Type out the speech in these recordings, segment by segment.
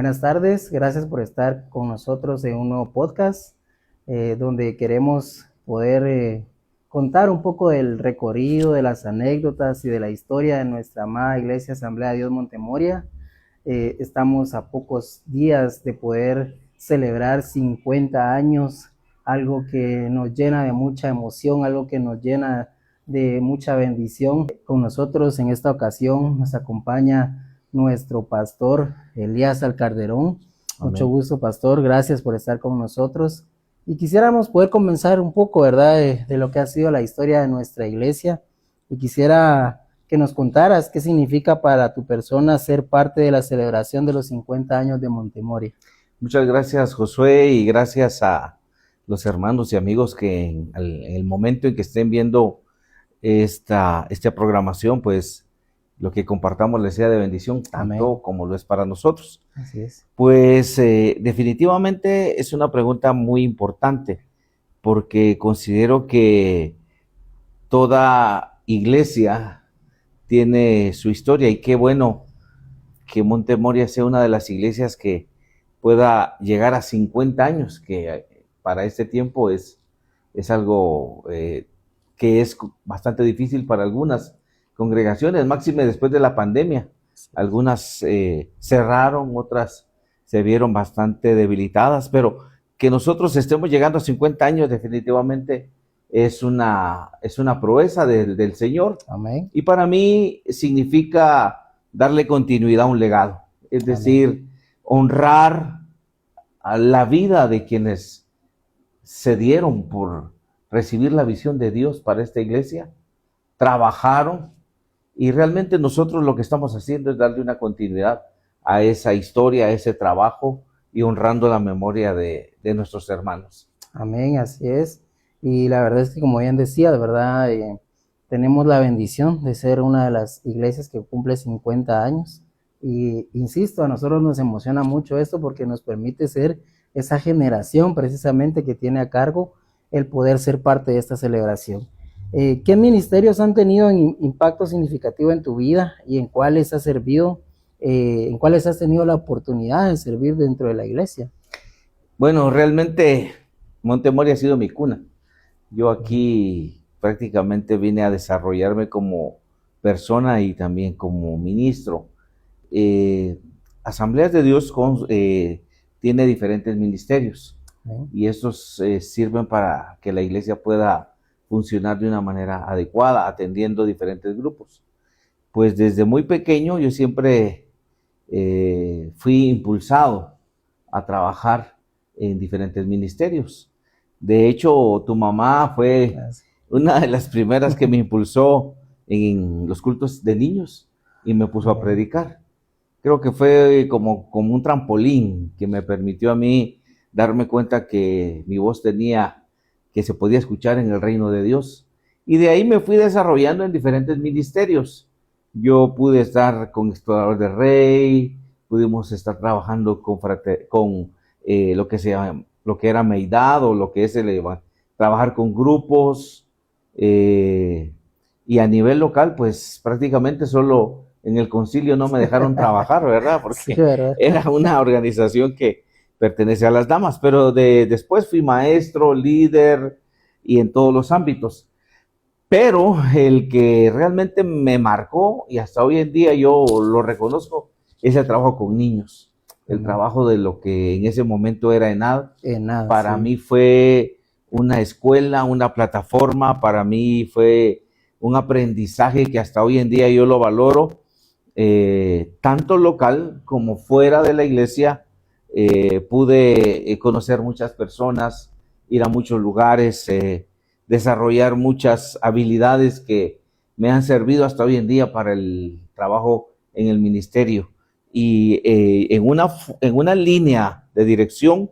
Buenas tardes, gracias por estar con nosotros en un nuevo podcast donde queremos poder contar un poco del recorrido, de las anécdotas y de la historia de nuestra amada Iglesia Asamblea de Dios Montemoria. Estamos a pocos días de poder celebrar 50 años, algo que nos llena de mucha emoción, algo que nos llena de mucha bendición. Con nosotros en esta ocasión nos acompaña nuestro pastor Elías Alcarderón. Mucho Amén. gusto, pastor, gracias por estar con nosotros. Y quisiéramos poder comenzar un poco, ¿verdad?, de lo que ha sido la historia de nuestra iglesia. Y quisiera que nos contaras qué significa para tu persona ser parte de la celebración de los 50 años de Montemoria. Muchas gracias, Josué, y gracias a los hermanos y amigos que en el momento en que estén viendo esta programación, pues lo que compartamos les sea de bendición, tanto Amén. como lo es para nosotros. Así es. Pues definitivamente es una pregunta muy importante, porque considero que toda iglesia tiene su historia, y qué bueno que Montemoria sea una de las iglesias que pueda llegar a 50 años, que para este tiempo es algo que es bastante difícil para algunas congregaciones, máxime después de la pandemia. Algunas cerraron, otras se vieron bastante debilitadas, pero que nosotros estemos llegando a 50 años definitivamente es una proeza del Señor. Amén. Y para mí significa darle continuidad a un legado, es decir, Amén. honrar a la vida de quienes se dieron por recibir la visión de Dios para esta iglesia, trabajaron, y realmente nosotros lo que estamos haciendo es darle una continuidad a esa historia, a ese trabajo, y honrando la memoria de nuestros hermanos. Amén, así es. Y la verdad es que, como bien decía, de verdad, tenemos la bendición de ser una de las iglesias que cumple 50 años. Y insisto, a nosotros nos emociona mucho esto porque nos permite ser esa generación precisamente que tiene a cargo el poder ser parte de esta celebración. ¿Qué ministerios han tenido impacto significativo en tu vida y en cuáles has servido, en cuáles has tenido la oportunidad de servir dentro de la iglesia? Bueno, realmente Montemoria ha sido mi cuna. Yo aquí prácticamente vine a desarrollarme como persona y también como ministro. Eh, Asambleas de Dios tiene diferentes ministerios, y estos sirven para que la iglesia pueda funcionar de una manera adecuada, atendiendo diferentes grupos. Pues desde muy pequeño yo siempre fui impulsado a trabajar en diferentes ministerios. De hecho, tu mamá fue una de las primeras que me impulsó en los cultos de niños y me puso a predicar. Creo que fue como un trampolín que me permitió a mí darme cuenta que mi voz que se podía escuchar en el reino de Dios. Y de ahí me fui desarrollando en diferentes ministerios. Yo pude estar con Explorador del Rey, pudimos estar trabajando con lo que era Meidad, o lo que es trabajar con grupos, y a nivel local, pues prácticamente solo en el concilio no me dejaron trabajar, ¿verdad? Porque sí, ¿verdad? Era una organización que pertenece a las damas, pero después fui maestro, líder, y en todos los ámbitos. Pero el que realmente me marcó, y hasta hoy en día yo lo reconozco, es el trabajo con niños. El trabajo de lo que en ese momento era ENAD. Para mí fue una escuela, una plataforma, para mí fue un aprendizaje que hasta hoy en día yo lo valoro, tanto local como fuera de la iglesia. Pude conocer muchas personas, ir a muchos lugares, desarrollar muchas habilidades que me han servido hasta hoy en día para el trabajo en el ministerio. Y en una línea de dirección,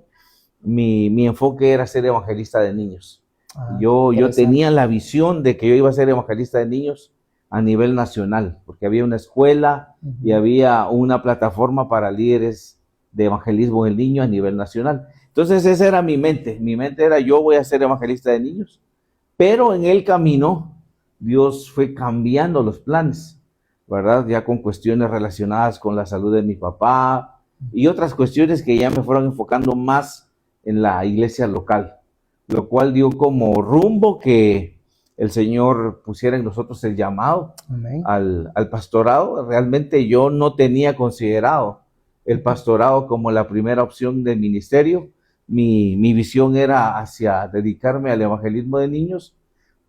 mi enfoque era ser evangelista de niños. Yo tenía la visión de que yo iba a ser evangelista de niños a nivel nacional, porque había una escuela y había una plataforma para líderes de evangelismo del niño a nivel nacional. Entonces esa era mi mente. Mi mente era: yo voy a ser evangelista de niños. Pero en el camino Dios fue cambiando los planes, ¿verdad? Ya con cuestiones relacionadas con la salud de mi papá, y otras cuestiones que ya me fueron enfocando más en la iglesia local, lo cual dio como rumbo que el Señor pusiera en nosotros el llamado al pastorado. Realmente yo no tenía considerado el pastorado como la primera opción del ministerio. Mi visión era hacia dedicarme al evangelismo de niños,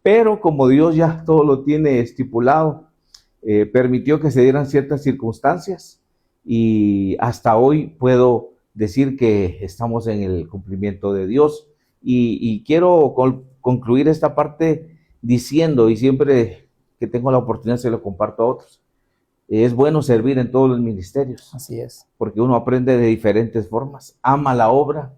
pero como Dios ya todo lo tiene estipulado, permitió que se dieran ciertas circunstancias y hasta hoy puedo decir que estamos en el cumplimiento de Dios. Y quiero concluir esta parte diciendo, y siempre que tengo la oportunidad se lo comparto a otros, es bueno servir en todos los ministerios. Así es. Porque uno aprende de diferentes formas, ama la obra,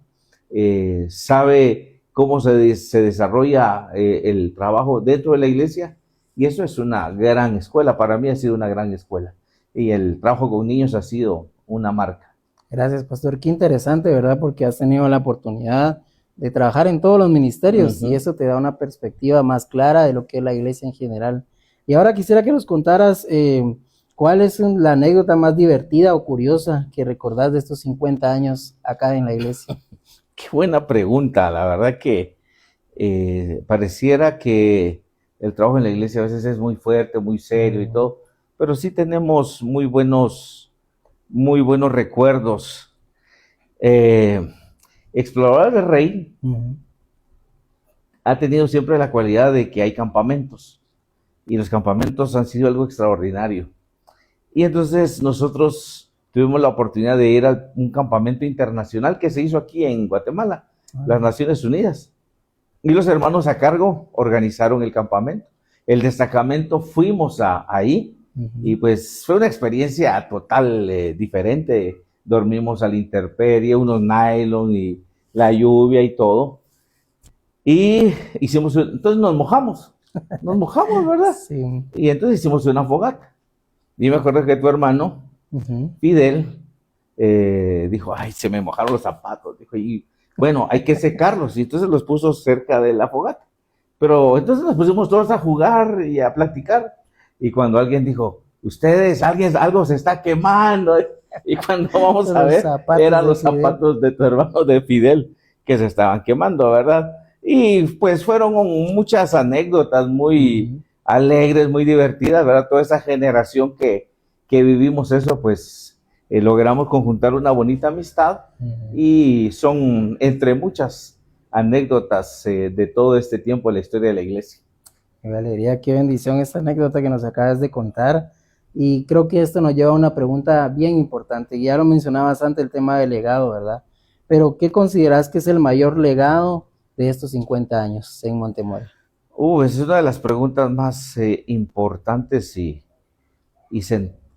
sabe cómo se desarrolla el trabajo dentro de la iglesia, y eso es una gran escuela. Para mí ha sido una gran escuela, y el trabajo con niños ha sido una marca. Gracias, pastor. Qué interesante, ¿verdad? Porque has tenido la oportunidad de trabajar en todos los ministerios y eso te da una perspectiva más clara de lo que es la iglesia en general. Y ahora quisiera que nos contaras cuál es la anécdota más divertida o curiosa que recordás de estos 50 años acá en la iglesia. Qué buena pregunta. La verdad que pareciera que el trabajo en la iglesia a veces es muy fuerte, muy serio y todo, pero sí tenemos muy buenos recuerdos. Explorador del Rey ha tenido siempre la cualidad de que hay campamentos, y los campamentos han sido algo extraordinario. Y entonces nosotros tuvimos la oportunidad de ir a un campamento internacional que se hizo aquí en Guatemala, las Naciones Unidas. Y los hermanos a cargo organizaron el campamento. El destacamento fuimos ahí, y pues fue una experiencia total diferente. Dormimos a la intemperie, unos nylon y la lluvia y todo. Y entonces nos mojamos, ¿verdad? Sí. Y entonces hicimos una fogata. Y me acuerdo que tu hermano, Fidel, dijo, ay, se me mojaron los zapatos. Dijo, y bueno, hay que secarlos. Y entonces los puso cerca de la fogata. Pero entonces nos pusimos todos a jugar y a platicar. Y cuando alguien dijo, algo se está quemando. Y cuando vamos a ver, eran los zapatos de tu hermano de Fidel que se estaban quemando, ¿verdad? Y pues fueron muchas anécdotas muy alegres, muy divertidas, ¿verdad? Toda esa generación que vivimos eso, pues logramos conjuntar una bonita amistad, y son entre muchas anécdotas de todo este tiempo de la historia de la iglesia. Valeria, qué bendición esta anécdota que nos acabas de contar. Y creo que esto nos lleva a una pregunta bien importante. Ya lo mencionabas antes, el tema del legado, ¿verdad? Pero ¿qué consideras que es el mayor legado de estos 50 años en Montemorelos? Esa es una de las preguntas más importantes y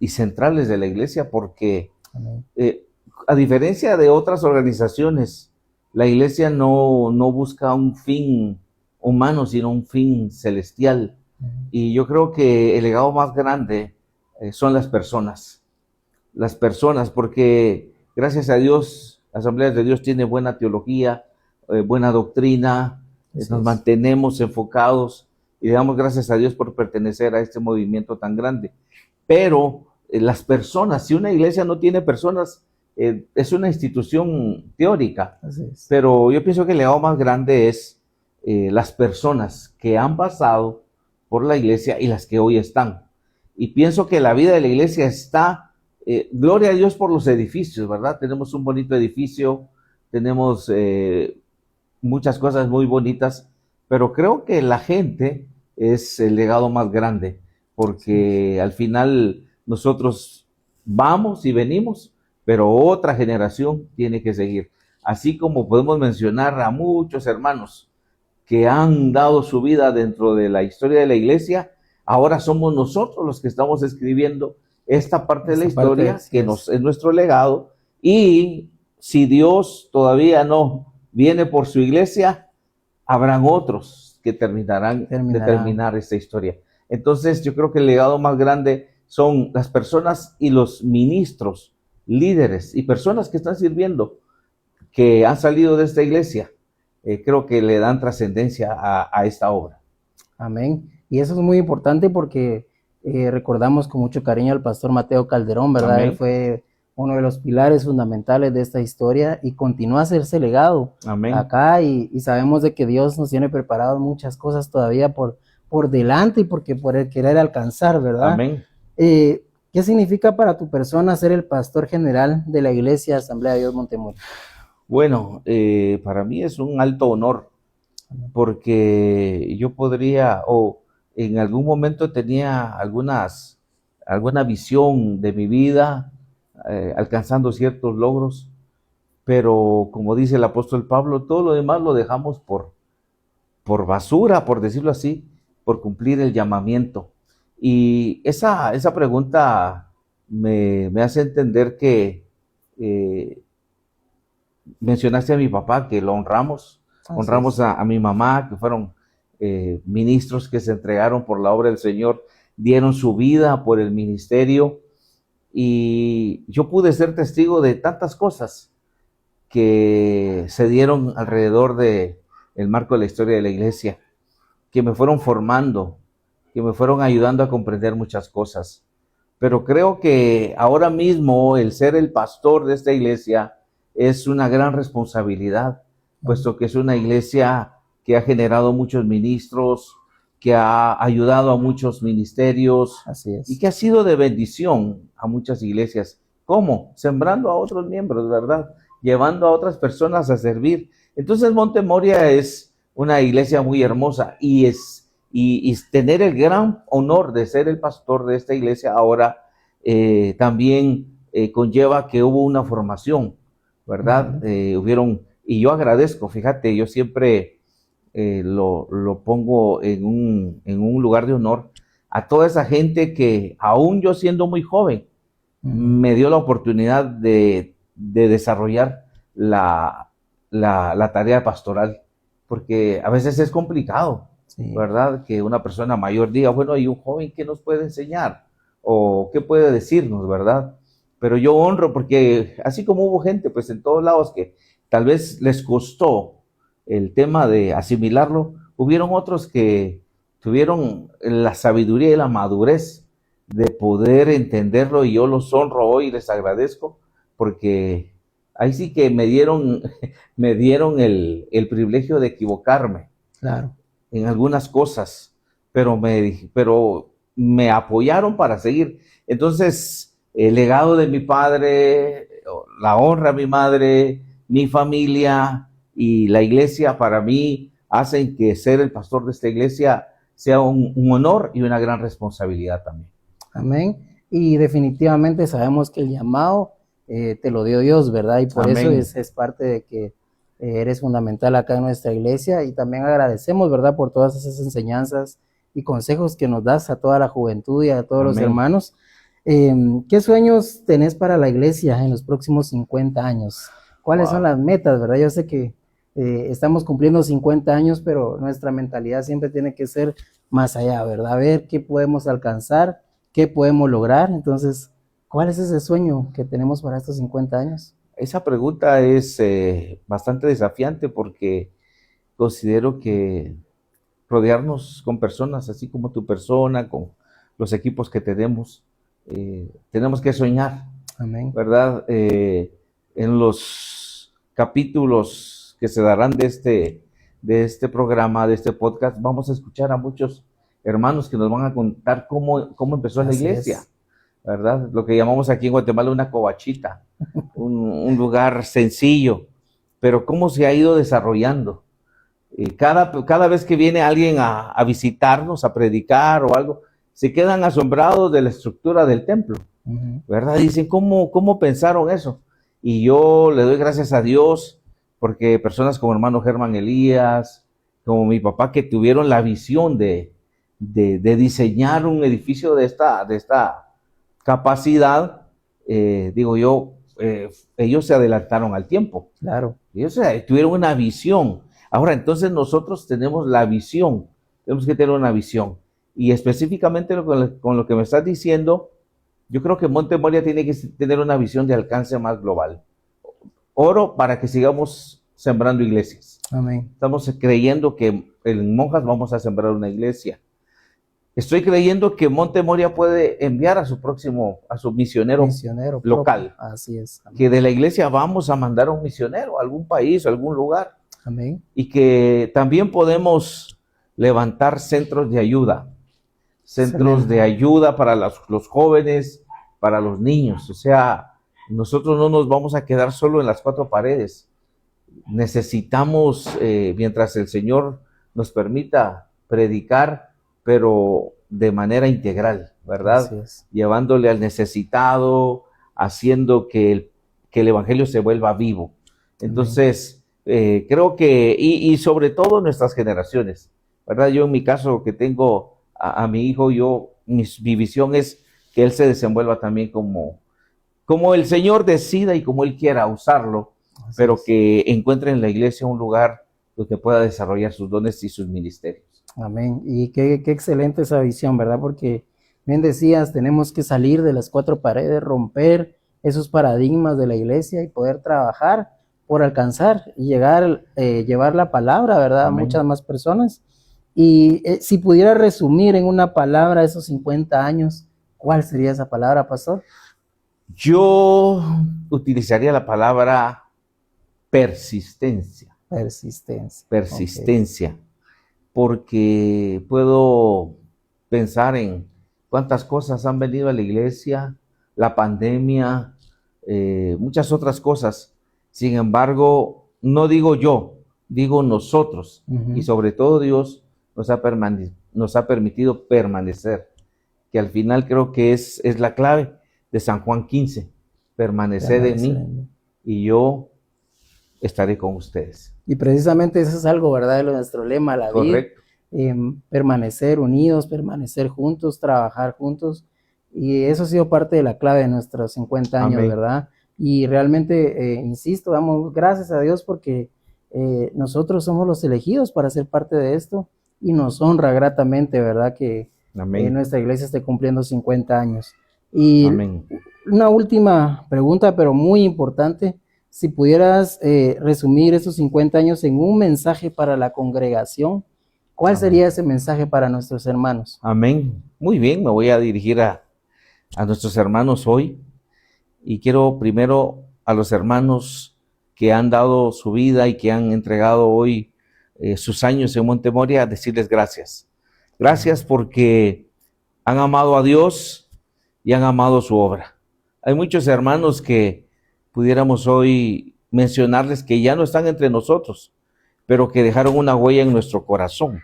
centrales de la iglesia, porque a diferencia de otras organizaciones, la iglesia no busca un fin humano, sino un fin celestial. Y yo creo que el legado más grande son las personas, porque gracias a Dios, Asambleas de Dios tiene buena teología, buena doctrina, nos mantenemos enfocados y le damos gracias a Dios por pertenecer a este movimiento tan grande. Pero las personas, si una iglesia no tiene personas, es una institución teórica. Pero yo pienso que el legado más grande es las personas que han pasado por la iglesia y las que hoy están. Y pienso que la vida de la iglesia está, gloria a Dios por los edificios, ¿verdad? Tenemos un bonito edificio, tenemos muchas cosas muy bonitas, pero creo que la gente es el legado más grande, porque al final nosotros vamos y venimos, pero otra generación tiene que seguir. Así como podemos mencionar a muchos hermanos que han dado su vida dentro de la historia de la iglesia, ahora somos nosotros los que estamos escribiendo esta parte de la historia, que es nuestro legado. Y si Dios todavía no viene por su iglesia, habrán otros que terminarán de terminar esta historia. Entonces yo creo que el legado más grande son las personas y los ministros, líderes y personas que están sirviendo, que han salido de esta iglesia. Creo que le dan trascendencia a esta obra. Amén. Y eso es muy importante porque recordamos con mucho cariño al pastor Mateo Calderón, ¿verdad? Amén. Él fue uno de los pilares fundamentales de esta historia y continúa a hacerse legado Amén. acá y sabemos de que Dios nos tiene preparadas muchas cosas todavía por delante y porque por el querer alcanzar, ¿verdad? Amén. ¿Qué significa para tu persona ser el pastor general de la Iglesia Asamblea de Dios Montemoria? Bueno, para mí es un alto honor porque yo podría, o en algún momento tenía alguna visión de mi vida, alcanzando ciertos logros, pero como dice el apóstol Pablo, todo lo demás lo dejamos por basura, por decirlo así, por cumplir el llamamiento. Y esa pregunta me hace entender que mencionaste a mi papá, que lo honramos, honramos a mi mamá, que fueron ministros que se entregaron por la obra del Señor, dieron su vida por el ministerio, y yo pude ser testigo de tantas cosas que se dieron alrededor de el marco de la historia de la iglesia, que me fueron formando, que me fueron ayudando a comprender muchas cosas. Pero creo que ahora mismo el ser el pastor de esta iglesia es una gran responsabilidad, puesto que es una iglesia que ha generado muchos ministros, que ha ayudado a muchos ministerios. Así es. Y que ha sido de bendición a muchas iglesias. ¿Cómo? Sembrando a otros miembros, ¿verdad? Llevando a otras personas a servir. Entonces Montemoria es una iglesia muy hermosa y tener el gran honor de ser el pastor de esta iglesia ahora también conlleva que hubo una formación, ¿verdad? Y yo agradezco, fíjate, yo siempre lo pongo en un lugar de honor a toda esa gente que, aún yo siendo muy joven, me dio la oportunidad de desarrollar la tarea pastoral, porque a veces es complicado, ¿verdad? Que una persona mayor diga, bueno, hay un joven que nos puede enseñar, o qué puede decirnos, ¿verdad? Pero yo honro, porque así como hubo gente, pues en todos lados que tal vez les costó el tema de asimilarlo, hubieron otros que tuvieron la sabiduría y la madurez de poder entenderlo, y yo los honro hoy y les agradezco, porque ahí sí que me dieron el privilegio de equivocarme, claro, en algunas cosas, pero me apoyaron para seguir. Entonces, el legado de mi padre, la honra a mi madre, mi familia y la iglesia para mí hacen que ser el pastor de esta iglesia sea un honor y una gran responsabilidad también. Amén. Y definitivamente sabemos que el llamado te lo dio Dios, ¿verdad? Y por Amén. eso es parte de que eres fundamental acá en nuestra iglesia, y también agradecemos, ¿verdad?, por todas esas enseñanzas y consejos que nos das a toda la juventud y a todos Amén. los hermanos. ¿Qué sueños tenés para la iglesia en los próximos 50 años? ¿Cuáles son las metas, verdad? Yo sé que estamos cumpliendo 50 años, pero nuestra mentalidad siempre tiene que ser más allá, ¿verdad? A ver qué podemos alcanzar, qué podemos lograr. Entonces, ¿cuál es ese sueño que tenemos para estos 50 años? Esa pregunta es bastante desafiante, porque considero que rodearnos con personas así como tu persona, con los equipos que tenemos que soñar. Amén. ¿Verdad? En los capítulos que se darán de este programa, de este podcast, vamos a escuchar a muchos hermanos que nos van a contar cómo empezó la iglesia, ¿verdad? Lo que llamamos aquí en Guatemala una covachita, un lugar sencillo, pero cómo se ha ido desarrollando. Cada vez que viene alguien a visitarnos, a predicar o algo, se quedan asombrados de la estructura del templo, ¿verdad? Dicen, ¿cómo pensaron eso? Y yo le doy gracias a Dios, porque personas como hermano Germán Elías, como mi papá, que tuvieron la visión de diseñar un edificio de esta capacidad, digo yo, ellos se adelantaron al tiempo. Claro. Ellos tuvieron una visión. Ahora, entonces nosotros tenemos la visión, tenemos que tener una visión. Y específicamente con lo que me estás diciendo, yo creo que Montemoria tiene que tener una visión de alcance más global. Oro para que sigamos sembrando iglesias. Amén. Estamos creyendo que en Monjas vamos a sembrar una iglesia. estoy creyendo que Monte Moria puede enviar a su misionero local. Propio. Así es. Amén. Que de la iglesia vamos a mandar a un misionero a algún país, a algún lugar. Amén. Y que también podemos levantar centros de ayuda. Centros de ayuda para los jóvenes, para los niños. O sea, nosotros no nos vamos a quedar solo en las cuatro paredes. Necesitamos, mientras el Señor nos permita, predicar, pero de manera integral, ¿verdad? Llevándole al necesitado, haciendo que el Evangelio se vuelva vivo. Entonces, creo que, y sobre todo nuestras generaciones, ¿verdad? Yo en mi caso que tengo a mi hijo, mi visión es que él se desenvuelva también como el Señor decida y como Él quiera usarlo, pero que encuentre en la iglesia un lugar donde pueda desarrollar sus dones y sus ministerios. Amén. Y qué excelente esa visión, ¿verdad? Porque bien decías, tenemos que salir de las cuatro paredes, romper esos paradigmas de la iglesia y poder trabajar por alcanzar y llevar la palabra, ¿verdad? Amén. A muchas más personas. Y si pudiera resumir en una palabra esos 50 años, ¿cuál sería esa palabra, pastor? Yo utilizaría la palabra persistencia. Persistencia. Okay. Porque puedo pensar en cuántas cosas han venido a la iglesia, la pandemia, muchas otras cosas. Sin embargo, no digo yo, digo nosotros. Y sobre todo Dios nos ha permitido permanecer, que al final creo que es la clave de San Juan 15, permaneced en mí y yo estaré con ustedes. Y precisamente eso es algo, ¿verdad? De nuestro lema, la vida. Permanecer unidos, permanecer juntos, trabajar juntos. Y eso ha sido parte de la clave de nuestros 50 años, amén, ¿verdad? Y realmente, insisto, damos gracias a Dios porque nosotros somos los elegidos para ser parte de esto y nos honra gratamente, ¿verdad? Que nuestra iglesia esté cumpliendo 50 años. Y amén. Una última pregunta, pero muy importante. Si pudieras resumir esos 50 años en un mensaje para la congregación, ¿cuál amén. Sería ese mensaje para nuestros hermanos? Amén. Muy bien, me voy a dirigir a nuestros hermanos hoy. Y quiero primero a los hermanos que han dado su vida y que han entregado hoy sus años en Monte Moria, decirles gracias. Gracias porque han amado a Dios y han amado su obra. Hay muchos hermanos que pudiéramos hoy mencionarles que ya no están entre nosotros, pero que dejaron una huella en nuestro corazón,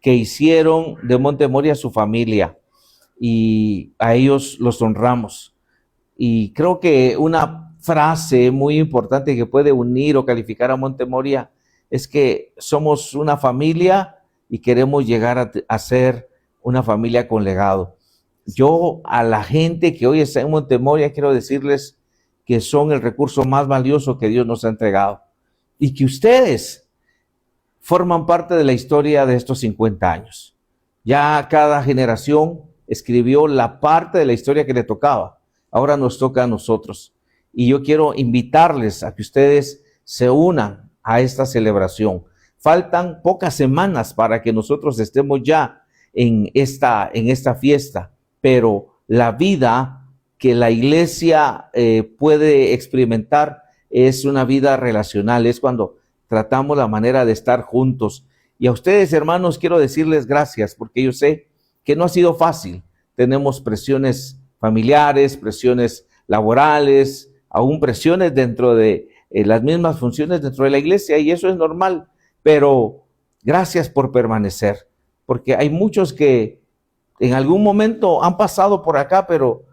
que hicieron de Monte Moria su familia y a ellos los honramos. Y creo que una frase muy importante que puede unir o calificar a Monte Moria es que somos una familia y queremos llegar a ser una familia con legado. Yo a la gente que hoy está en Monte Moria quiero decirles que son el recurso más valioso que Dios nos ha entregado y que ustedes forman parte de la historia de estos 50 años. Ya cada generación escribió la parte de la historia que le tocaba. Ahora nos toca a nosotros. Y yo quiero invitarles a que ustedes se unan a esta celebración. Faltan pocas semanas para que nosotros estemos ya en esta fiesta, pero la vida que la iglesia puede experimentar es una vida relacional, es cuando tratamos la manera de estar juntos. Y a ustedes, hermanos, quiero decirles gracias, porque yo sé que no ha sido fácil. Tenemos presiones familiares, presiones laborales, aún presiones dentro de las mismas funciones dentro de la iglesia, y eso es normal, pero gracias por permanecer, porque hay muchos que en algún momento han pasado por acá, pero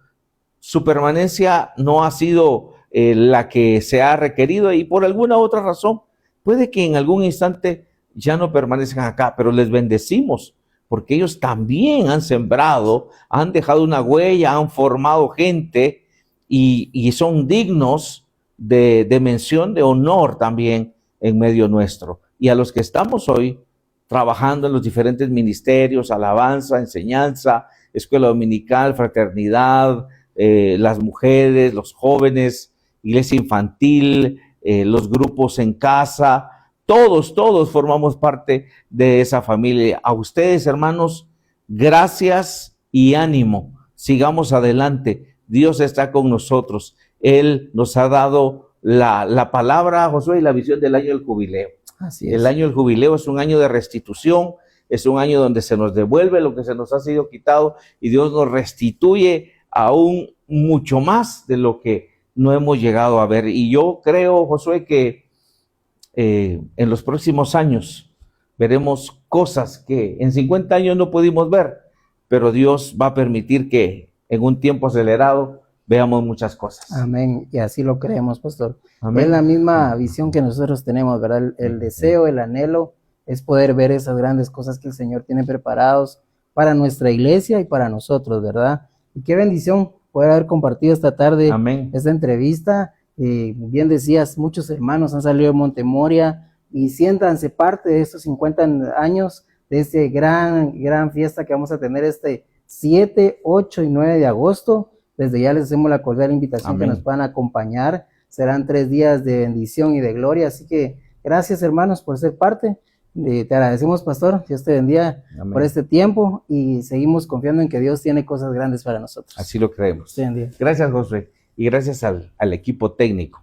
su permanencia no ha sido la que se ha requerido y por alguna otra razón puede que en algún instante ya no permanezcan acá, pero les bendecimos porque ellos también han sembrado, han dejado una huella, han formado gente y son dignos de mención, de honor también en medio nuestro. Y a los que estamos hoy trabajando en los diferentes ministerios, alabanza, enseñanza, escuela dominical, fraternidad, las mujeres, los jóvenes, iglesia infantil, los grupos en casa, todos formamos parte de esa familia. A ustedes, hermanos, Gracias y ánimo. Sigamos adelante. Dios está con nosotros. Él nos ha dado la palabra, Josué, y la visión del año del jubileo. Así es. El año del jubileo es un año de restitución, es un año donde se nos devuelve lo que se nos ha sido quitado y Dios nos restituye aún mucho más de lo que no hemos llegado a ver. Y yo creo, Josué, que en los próximos años veremos cosas que en 50 años no pudimos ver, pero Dios va a permitir que en un tiempo acelerado veamos muchas cosas. Amén. Y así lo creemos, pastor. Amén. Es la misma visión que nosotros tenemos, ¿verdad? El deseo, el anhelo es poder ver esas grandes cosas que el Señor tiene preparados para nuestra iglesia y para nosotros, ¿verdad? Y qué bendición poder haber compartido esta tarde Amén. esta entrevista. Bien decías, muchos hermanos han salido de Montemoria y siéntanse parte de estos 50 años de esta gran fiesta que vamos a tener este 7, 8 y 9 de agosto. Desde ya les hacemos la cordial invitación. Amén. Que nos puedan acompañar. Serán 3 días de bendición y de gloria. Así que gracias, hermanos, por ser parte. Te agradecemos, pastor. Dios te bendiga. Amén. Por este tiempo y seguimos confiando en que Dios tiene cosas grandes para nosotros. Así lo creemos. Gracias, Josué, y gracias al equipo técnico.